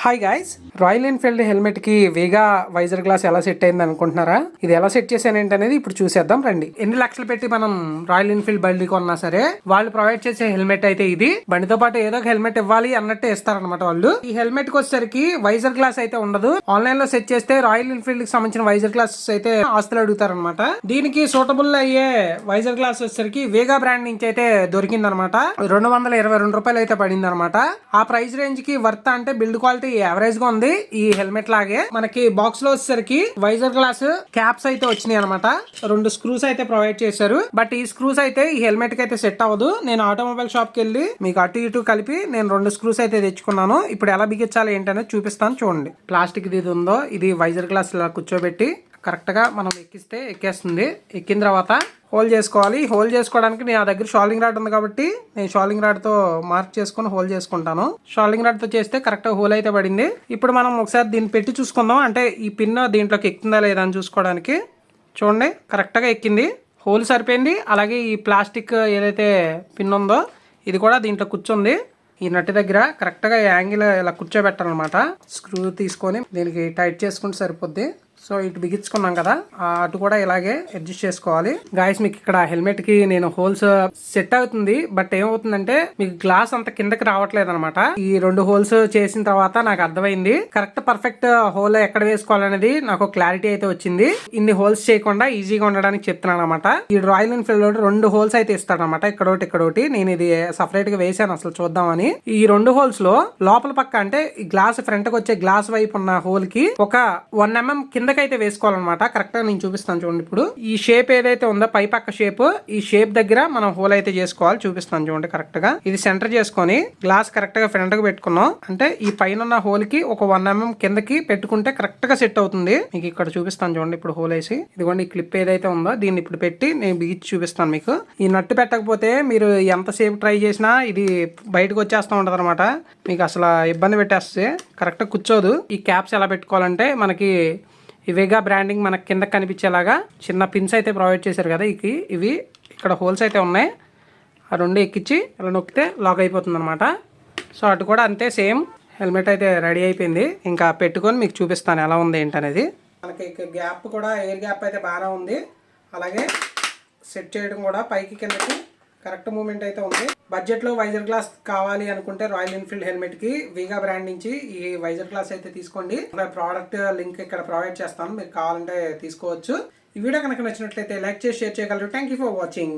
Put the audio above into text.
Hi guys, royal Enfield helmet కి వేగా visor glass ఎలా set అయింది అనుకుంటున్నారా? ఇది ఎలా సెట్ చేశాను ఏంటనేది ఇప్పుడు చూసేద్దాం రండి. ఎన్ని లక్షలు పెట్టి మనం రాయల్ ఎన్ఫీల్డ్ బండి కొన్నా సరే వాళ్ళు ప్రొవైడ్ చేసే హెల్మెట్ అయితే ఇది. బండితో పాటు ఏదో ఒక హెల్మెట్ ఇవ్వాలి అన్నట్టే ఇస్తారనమాట వాళ్ళు. ఈ హెల్మెట్ కి వచ్చేసరికి వైజర్ గ్లాస్ అయితే ఉండదు. ఆన్లైన్ లో సెట్ చేస్తే రాయల్ ఎన్ఫీల్డ్ కి సంబంధించిన వైజర్ గ్లాసెస్ అయితే ఆస్తులు అడుగుతారనమాట. దీనికి సూటబుల్ అయ్యే వైజర్ గ్లాస్ వచ్చేసరికి వేగా బ్రాండ్ నుంచి అయితే దొరికిందనమాట. 222 రూపాయలు అయితే పడింది అనమాట. ఆ ప్రైస్ రేంజ్ కి వర్త్ అంటే బిల్డ్ క్వాలిటీ యావరేజ్ గా ఉంది. ఈ హెల్మెట్ లాగే మనకి బాక్స్ లో వచ్చేసరికి వైజర్ గ్లాస్ క్యాప్స్ అయితే వచ్చినాయి అనమాట. 2 స్క్రూస్ అయితే ప్రొవైడ్ చేశారు. బట్ ఈ స్క్రూస్ అయితే ఈ హెల్మెట్ కి అయితే సెట్ అవ్వదు. నేను ఆటోమొబైల్ షాప్ కి వెళ్ళి మీకు అటు ఇటు కలిపి నేను 2 స్క్రూస్ అయితే తెచ్చుకున్నాను. ఇప్పుడు ఎలా బిగించాలి ఏంటనేది చూపిస్తాను చూడండి. ప్లాస్టిక్ ఇది ఉందో ఇది వైజర్ గ్లాస్ ఇలా కూర్చోబెట్టి కరెక్ట్ గా మనం ఎక్కిస్తే ఎక్కేస్తుంది. ఎక్కిన తర్వాత హోల్ చేసుకోవాలి. హోల్ చేసుకోవడానికి నా దగ్గర షాలింగ్ రాడ్ ఉంది కాబట్టి నేను షాలింగ్ రాడ్ తో మార్క్ చేసుకుని హోల్ చేసుకుంటాను. షాలింగ్ రాడ్ తో చేస్తే కరెక్ట్ గా హోల్ అయితే పడింది. ఇప్పుడు మనం ఒకసారి దీన్ని పెట్టి చూసుకుందాం. అంటే ఈ పిన్ దీంట్లోకి ఎక్కుతుందా లేదా అని చూసుకోవడానికి. చూడండి, కరెక్ట్ గా ఎక్కింది. హోల్ సరిపోయింది. అలాగే ఈ ప్లాస్టిక్ ఏదైతే పిన్ ఉందో ఇది కూడా దీంట్లో కూర్చుంది. ఈ నట్టి దగ్గర కరెక్ట్ గా యాంగిల్ ఇలా కూర్చోబెట్టాలన్నమాట. స్క్రూ తీసుకొని దీనికి టైట్ చేసుకుంటే సరిపోద్ది. సో ఇటు బిగించుకున్నాం కదా, అటు కూడా ఇలాగే అడ్జస్ట్ చేసుకోవాలి. గాయస్, మీకు ఇక్కడ హెల్మెట్ కి నేను హోల్స్ సెట్ అవుతుంది. బట్ ఏమవుతుందంటే మీకు గ్లాస్ అంత కిందకి రావట్లేదు అనమాట. ఈ 2 హోల్స్ చేసిన తర్వాత నాకు అర్థమైంది కరెక్ట్ పర్ఫెక్ట్ హోల్ ఎక్కడ వేసుకోవాలనేది నాకు క్లారిటీ అయితే వచ్చింది. ఇన్ని హోల్స్ చేయకుండా ఈజీగా ఉండడానికి చెప్తున్నాను అనమాట. ఈ రాయల్ ఎన్ఫీల్డ్ 2 హోల్స్ అయితే ఇస్తాడు అనమాట. ఇక్కడోటి నేను ఇది సపరేట్ గా వేసాను అసలు చూద్దామని. ఈ 2 హోల్స్ లో లోపల పక్క అంటే ఈ గ్లాస్ ఫ్రంట్ కి వచ్చే గ్లాస్ వైపు ఉన్న హోల్ కి ఒక 1 mm కిందకైతే వేసుకోవాలన్నమాట. కరెక్ట్ గా నేను చూపిస్తాను చూడండి. ఇప్పుడు ఈ షేప్ ఏదైతే ఉందో పై పక్క షేప్, ఈ షేప్ దగ్గర మనం హోల్ అయితే చేసుకోవాలి. చూపిస్తాను చూడండి. కరెక్ట్ గా ఇది సెంటర్ చేసుకొని గ్లాస్ కరెక్ట్ గా ఫ్రంట్ గా పెట్టుకున్నాం అంటే ఈ పైన ఉన్న హోల్ కి ఒక 1 mm కిందకి పెట్టుకుంటే కరెక్ట్ గా సెట్ అవుతుంది. మీకు ఇక్కడ చూపిస్తాను చూడండి. ఇప్పుడు హోల్ వేసి ఇదిగోండి, ఈ క్లిప్ ఏదైతే ఉందో దీన్ని ఇప్పుడు పెట్టి నేను బిగించి చూపిస్తాను మీకు. ఈ నట్టు పెట్టకపోతే మీరు ఎంతసేపు ట్రై చేసినా ఇది బయటకు వచ్చేస్తూ ఉంటది అనమాట. మీకు అసలు ఇబ్బంది పెట్టేస్తే కరెక్ట్ గా కూర్చోదు. ఈ క్యాప్స్ ఎలా పెట్టుకోవాలంటే మనకి ఇవేగా బ్రాండింగ్ మనకి కింద కనిపించేలాగా చిన్న పిన్స్ అయితే ప్రొవైడ్ చేశారు కదా. ఇవి ఇక్కడ హోల్స్ అయితే ఉన్నాయి. ఆ 2 ఎక్కించి ఇలా నొక్కితే లాక్ అయిపోతుంది అనమాట. సో అటు కూడా అంతే సేమ్. హెల్మెట్ అయితే రెడీ అయిపోయింది. ఇంకా పెట్టుకొని మీకు చూపిస్తాను ఎలా ఉంది ఏంటనేది. మనకి గ్యాప్ కూడా ఎయిర్ గ్యాప్ అయితే బాగానే ఉంది. అలాగే సెట్ చేయడం కూడా పైకి కిందకి కరెక్ట్ మూమెంట్ అయితే ఉంది. బడ్జెట్ లో వైజర్ గ్లాస్ కావాలి అనుకుంటే రాయల్ ఎన్ఫీల్డ్ హెల్మెట్ కి వీగా బ్రాండ్ నుంచి ఈ వైజర్ గ్లాస్ అయితే తీసుకోండి. ప్రోడక్ట్ లింక్ ఇక్కడ ప్రొవైడ్ చేస్తాను, మీరు కావాలంటే తీసుకోవచ్చు. ఈ వీడియో కనుక నచ్చినట్లయితే లైక్ చేసి షేర్ చేయగలరు. Thank you for watching.